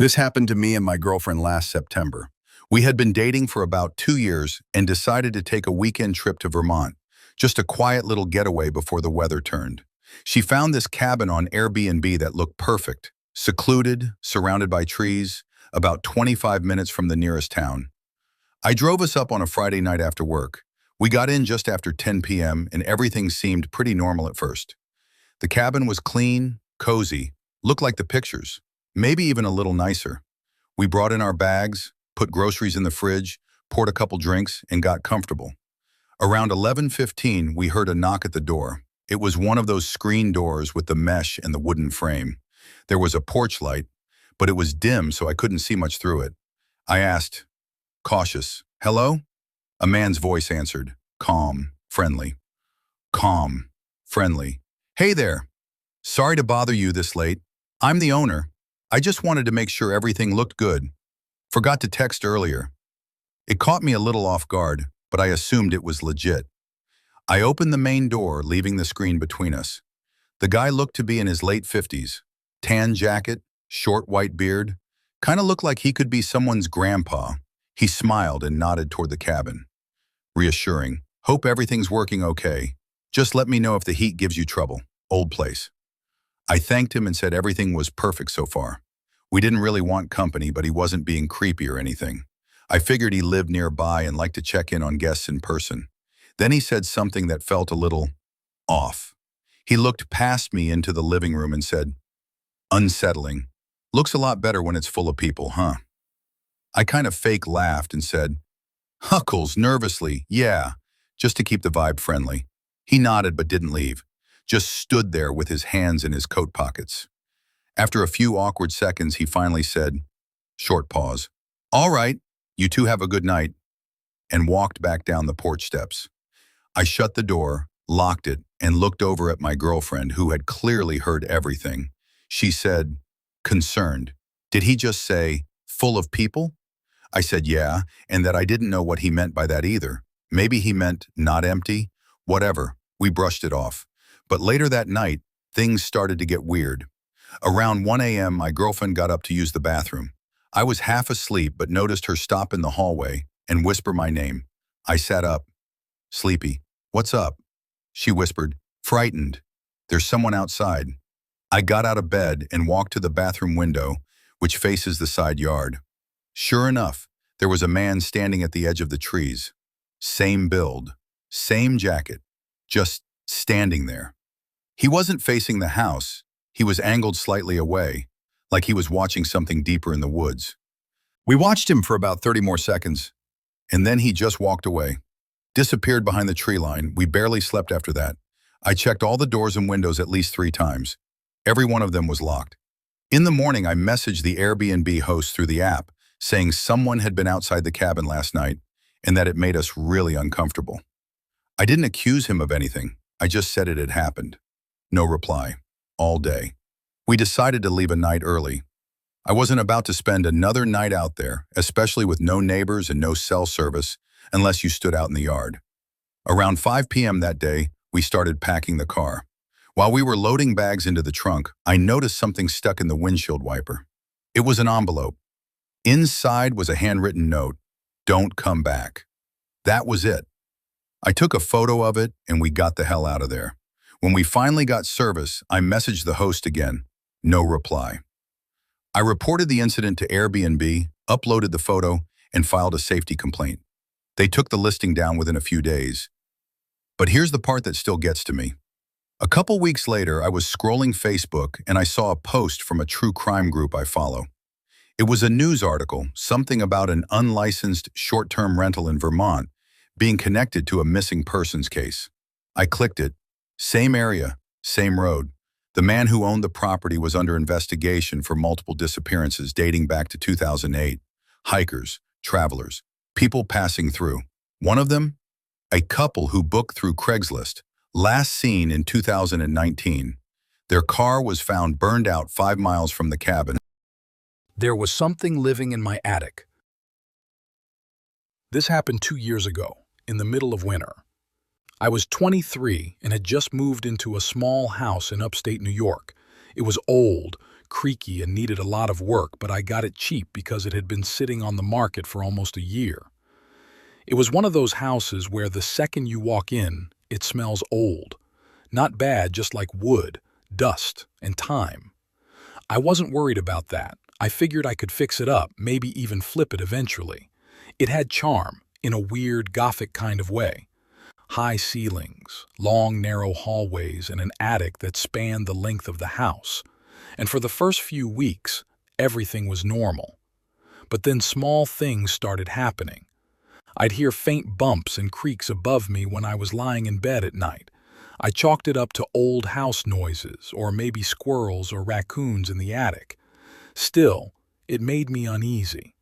This happened to me and my girlfriend last September. We had been dating for about 2 years and decided to take a weekend trip to Vermont, just a quiet little getaway before the weather turned. She found this cabin on Airbnb that looked perfect, secluded, surrounded by trees, about 25 minutes from the nearest town. I drove us up on a Friday night after work. We got in just after 10 p.m. and everything seemed pretty normal at first. The cabin was clean, cozy, looked like the pictures, maybe even a little nicer. We brought in our bags, put groceries in the fridge, poured a couple drinks, and got comfortable. Around 11:15, we heard a knock at the door. It was one of those screen doors with the mesh and the wooden frame. There was a porch light, but it was dim so I couldn't see much through it. I asked, cautious, "Hello?" A man's voice answered, calm, friendly. Calm, friendly. "Hey there. Sorry to bother you this late. I'm the owner. I just wanted to make sure everything looked good. Forgot to text earlier." It caught me a little off guard, but I assumed it was legit. I opened the main door, leaving the screen between us. The guy looked to be in his late 50s. Tan jacket, short white beard. Kind of looked like he could be someone's grandpa. He smiled and nodded toward the cabin. Reassuring. "Hope everything's working okay. Just let me know if the heat gives you trouble. Old place." I thanked him and said everything was perfect so far. We didn't really want company, but he wasn't being creepy or anything. I figured he lived nearby and liked to check in on guests in person. Then he said something that felt a little off. He looked past me into the living room and said, "Unsettling. Looks a lot better when it's full of people, huh?" I kind of fake laughed and said, "Huckles," nervously, "Yeah," just to keep the vibe friendly. He nodded but didn't leave, just stood there with his hands in his coat pockets. After a few awkward seconds, he finally said, short pause, "All right, you two have a good night," and walked back down the porch steps. I shut the door, locked it, and looked over at my girlfriend, who had clearly heard everything. She said, concerned, "Did he just say, full of people?" I said yeah, and that I didn't know what he meant by that either. Maybe he meant not empty, whatever. We brushed it off. But later that night, things started to get weird. Around 1 a.m., my girlfriend got up to use the bathroom. I was half asleep but noticed her stop in the hallway and whisper my name. I sat up. "Sleepy. What's up?" She whispered, "Frightened. There's someone outside." I got out of bed and walked to the bathroom window, which faces the side yard. Sure enough, there was a man standing at the edge of the trees. Same build, same jacket, just standing there. He wasn't facing the house. He was angled slightly away, like he was watching something deeper in the woods. We watched him for about 30 more seconds, and then he just walked away. Disappeared behind the tree line. We barely slept after that. I checked all the doors and windows at least 3 times. Every one of them was locked. In the morning, I messaged the Airbnb host through the app, saying someone had been outside the cabin last night and that it made us really uncomfortable. I didn't accuse him of anything. I just said it had happened. No reply. All day. We decided to leave a night early. I wasn't about to spend another night out there, especially with no neighbors and no cell service, unless you stood out in the yard. Around 5 p.m. that day, we started packing the car. While we were loading bags into the trunk, I noticed something stuck in the windshield wiper. It was an envelope. Inside was a handwritten note, "Don't come back." That was it. I took a photo of it and we got the hell out of there. When we finally got service, I messaged the host again. No reply. I reported the incident to Airbnb, uploaded the photo, and filed a safety complaint. They took the listing down within a few days. But here's the part that still gets to me. A couple weeks later, I was scrolling Facebook and I saw a post from a true crime group I follow. It was a news article, something about an unlicensed short-term rental in Vermont being connected to a missing persons case. I clicked it. Same area, same road. The man who owned the property was under investigation for multiple disappearances dating back to 2008. Hikers, travelers, people passing through. One of them, a couple who booked through Craigslist, last seen in 2019. Their car was found burned out 5 miles from the cabin. There was something living in my attic. This happened 2 years ago, in the middle of winter. I was 23 and had just moved into a small house in upstate New York. It was old, creaky and needed a lot of work, but I got it cheap because it had been sitting on the market for almost a year. It was one of those houses where the second you walk in, it smells old. Not bad, just like wood, dust, and time. I wasn't worried about that. I figured I could fix it up, maybe even flip it eventually. It had charm, in a weird, Gothic kind of way. High ceilings, long, narrow hallways, and an attic that spanned the length of the house. And for the first few weeks, everything was normal. But then small things started happening. I'd hear faint bumps and creaks above me when I was lying in bed at night. I chalked it up to old house noises, or maybe squirrels or raccoons in the attic. Still, it made me uneasy.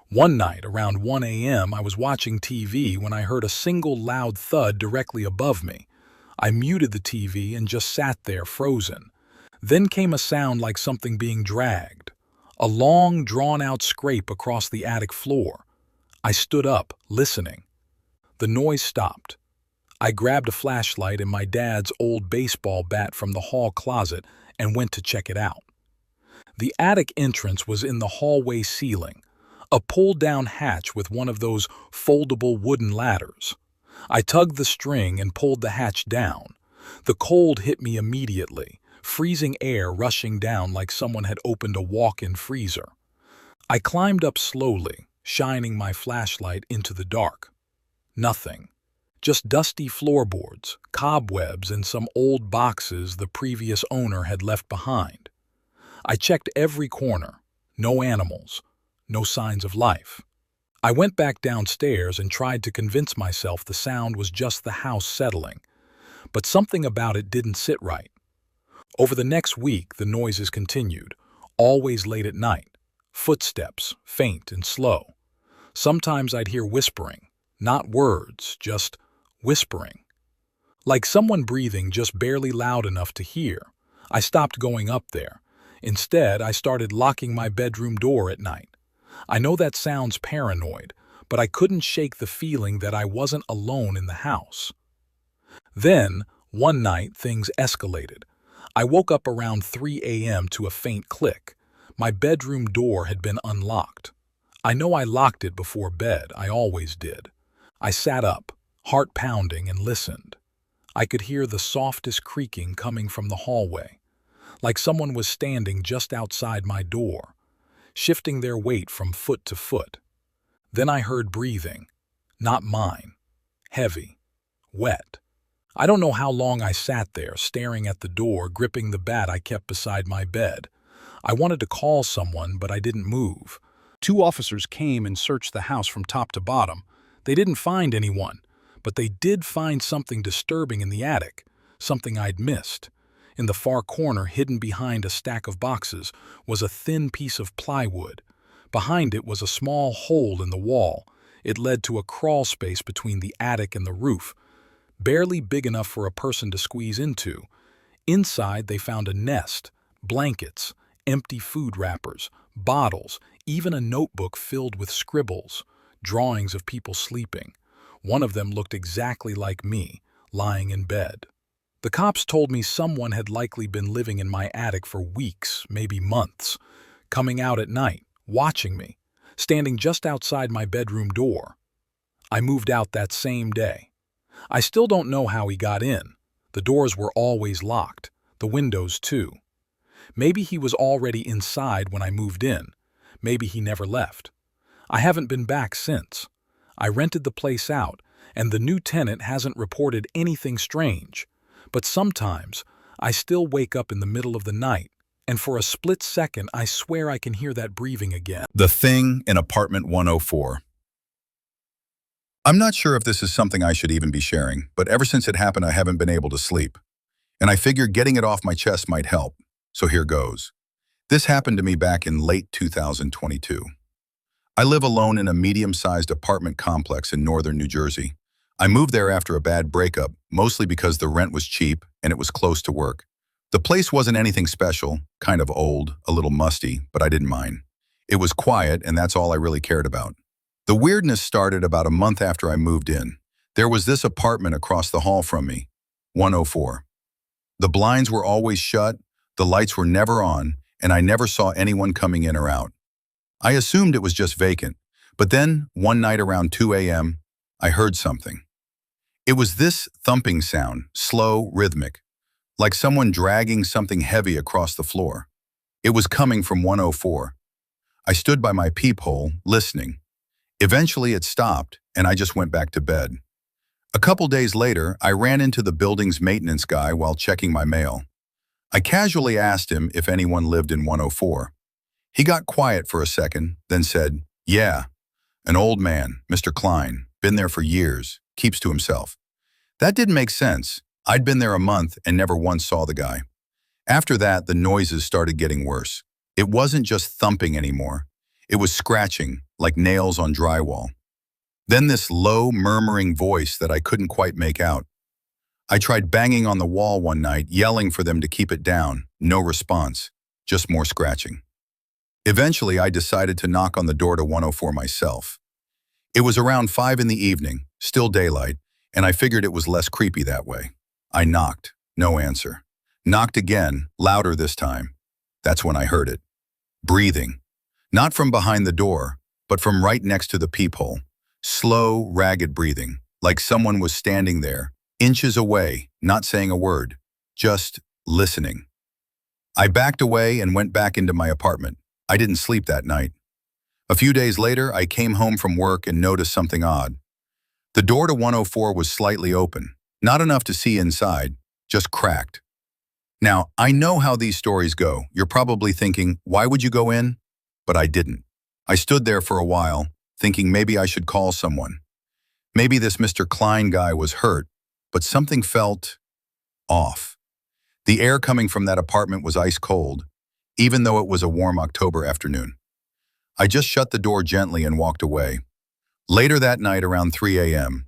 One night, around 1 a.m., I was watching TV when I heard a single loud thud directly above me. I muted the TV and just sat there, frozen. Then came a sound like something being dragged. A long, drawn-out scrape across the attic floor. I stood up, listening. The noise stopped. I grabbed a flashlight and my dad's old baseball bat from the hall closet and went to check it out. The attic entrance was in the hallway ceiling, a pull-down hatch with one of those foldable wooden ladders. I tugged the string and pulled the hatch down. The cold hit me immediately, freezing air rushing down like someone had opened a walk-in freezer. I climbed up slowly, shining my flashlight into the dark. Nothing. Just dusty floorboards, cobwebs, and some old boxes the previous owner had left behind. I checked every corner. No animals. No signs of life. I went back downstairs and tried to convince myself the sound was just the house settling, but something about it didn't sit right. Over the next week, the noises continued, always late at night. Footsteps, faint and slow. Sometimes I'd hear whispering, not words, just whispering. Like someone breathing just barely loud enough to hear. I stopped going up there. Instead, I started locking my bedroom door at night. I know that sounds paranoid, but I couldn't shake the feeling that I wasn't alone in the house. Then, one night, things escalated. I woke up around 3 a.m. to a faint click. My bedroom door had been unlocked. I know I locked it before bed, I always did. I sat up, heart pounding, and listened. I could hear the softest creaking coming from the hallway, like someone was standing just outside my door, shifting their weight from foot to foot. Then I heard breathing, not mine, heavy, wet. I don't know how long I sat there, staring at the door, gripping the bat I kept beside my bed. I wanted to call someone, but I didn't move. 2 officers came and searched the house from top to bottom. They didn't find anyone, but they did find something disturbing in the attic, something I'd missed. In the far corner, hidden behind a stack of boxes, was a thin piece of plywood. Behind it was a small hole in the wall. It led to a crawl space between the attic and the roof, barely big enough for a person to squeeze into. Inside, they found a nest, blankets, empty food wrappers, bottles, even a notebook filled with scribbles, drawings of people sleeping. One of them looked exactly like me, lying in bed. The cops told me someone had likely been living in my attic for weeks, maybe months, coming out at night, watching me, standing just outside my bedroom door. I moved out that same day. I still don't know how he got in. The doors were always locked, the windows too. Maybe he was already inside when I moved in. Maybe he never left. I haven't been back since. I rented the place out, and the new tenant hasn't reported anything strange. But sometimes, I still wake up in the middle of the night, and for a split second I swear I can hear that breathing again. The Thing in Apartment 104. I'm not sure if this is something I should even be sharing, but ever since it happened I haven't been able to sleep. And I figured getting it off my chest might help, so here goes. This happened to me back in late 2022. I live alone in a medium-sized apartment complex in northern New Jersey. I moved there after a bad breakup, mostly because the rent was cheap and it was close to work. The place wasn't anything special, kind of old, a little musty, but I didn't mind. It was quiet, and that's all I really cared about. The weirdness started about a month after I moved in. There was this apartment across the hall from me, 104. The blinds were always shut, the lights were never on, and I never saw anyone coming in or out. I assumed it was just vacant, but then, one night around 2 a.m., I heard something. It was this thumping sound, slow, rhythmic, like someone dragging something heavy across the floor. It was coming from 104. I stood by my peephole, listening. Eventually it stopped, and I just went back to bed. A couple days later, I ran into the building's maintenance guy while checking my mail. I casually asked him if anyone lived in 104. He got quiet for a second, then said, "Yeah, an old man, Mr. Klein, been there for years, keeps to himself." That didn't make sense. I'd been there a month and never once saw the guy. After that, the noises started getting worse. It wasn't just thumping anymore. It was scratching, like nails on drywall. Then this low, murmuring voice that I couldn't quite make out. I tried banging on the wall one night, yelling for them to keep it down. No response, just more scratching. Eventually, I decided to knock on the door to 104 myself. It was around 5 in the evening, still daylight, and I figured it was less creepy that way. I knocked, no answer. Knocked again, louder this time. That's when I heard it. Breathing. Not from behind the door, but from right next to the peephole. Slow, ragged breathing, like someone was standing there, inches away, not saying a word, just listening. I backed away and went back into my apartment. I didn't sleep that night. A few days later, I came home from work and noticed something odd. The door to 104 was slightly open, not enough to see inside, just cracked. Now, I know how these stories go. You're probably thinking, why would you go in? But I didn't. I stood there for a while, thinking maybe I should call someone. Maybe this Mr. Klein guy was hurt, but something felt off. The air coming from that apartment was ice cold, even though it was a warm October afternoon. I just shut the door gently and walked away. Later that night, around 3 a.m.,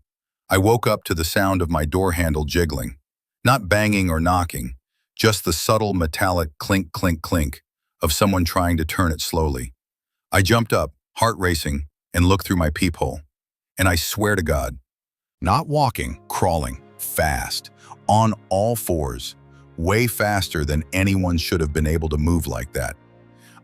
I woke up to the sound of my door handle jiggling. Not banging or knocking, just the subtle metallic clink, clink, clink of someone trying to turn it slowly. I jumped up, heart racing, and looked through my peephole. And I swear to God, not walking, crawling, fast, on all fours, way faster than anyone should have been able to move like that.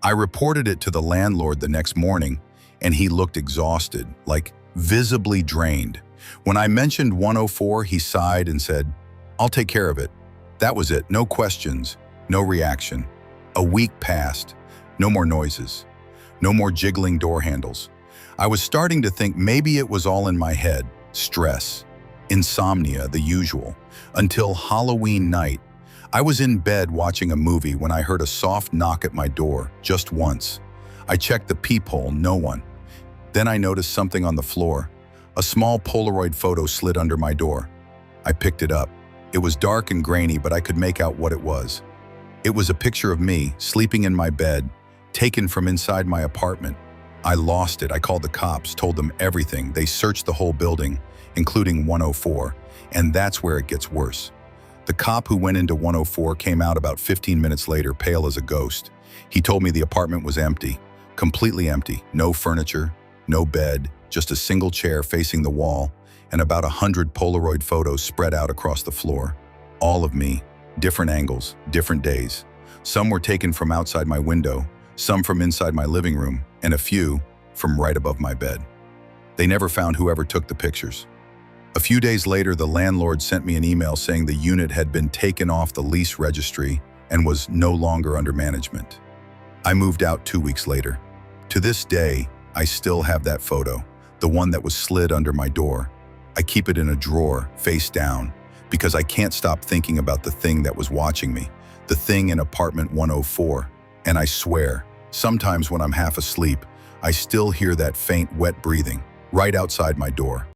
I reported it to the landlord the next morning, and he looked exhausted, like visibly drained. When I mentioned 104, he sighed and said, "I'll take care of it." That was it, no questions, no reaction. A week passed, no more noises, no more jiggling door handles. I was starting to think maybe it was all in my head, stress, insomnia, the usual, until Halloween night. I was in bed watching a movie when I heard a soft knock at my door, just once. I checked the peephole, no one. Then I noticed something on the floor. A small Polaroid photo slid under my door. I picked it up. It was dark and grainy, but I could make out what it was. It was a picture of me, sleeping in my bed, taken from inside my apartment. I lost it. I called the cops, told them everything. They searched the whole building, including 104, and that's where it gets worse. The cop who went into 104 came out about 15 minutes later, pale as a ghost. He told me the apartment was empty, completely empty, no furniture, no bed, just a single chair facing the wall, and about 100 Polaroid photos spread out across the floor. All of me, different angles, different days. Some were taken from outside my window, some from inside my living room, and a few from right above my bed. They never found whoever took the pictures. A few days later, the landlord sent me an email saying the unit had been taken off the lease registry and was no longer under management. I moved out 2 weeks later. To this day, I still have that photo, the one that was slid under my door. I keep it in a drawer, face down, because I can't stop thinking about the thing that was watching me, the thing in apartment 104. And I swear, sometimes when I'm half asleep, I still hear that faint, wet breathing right outside my door.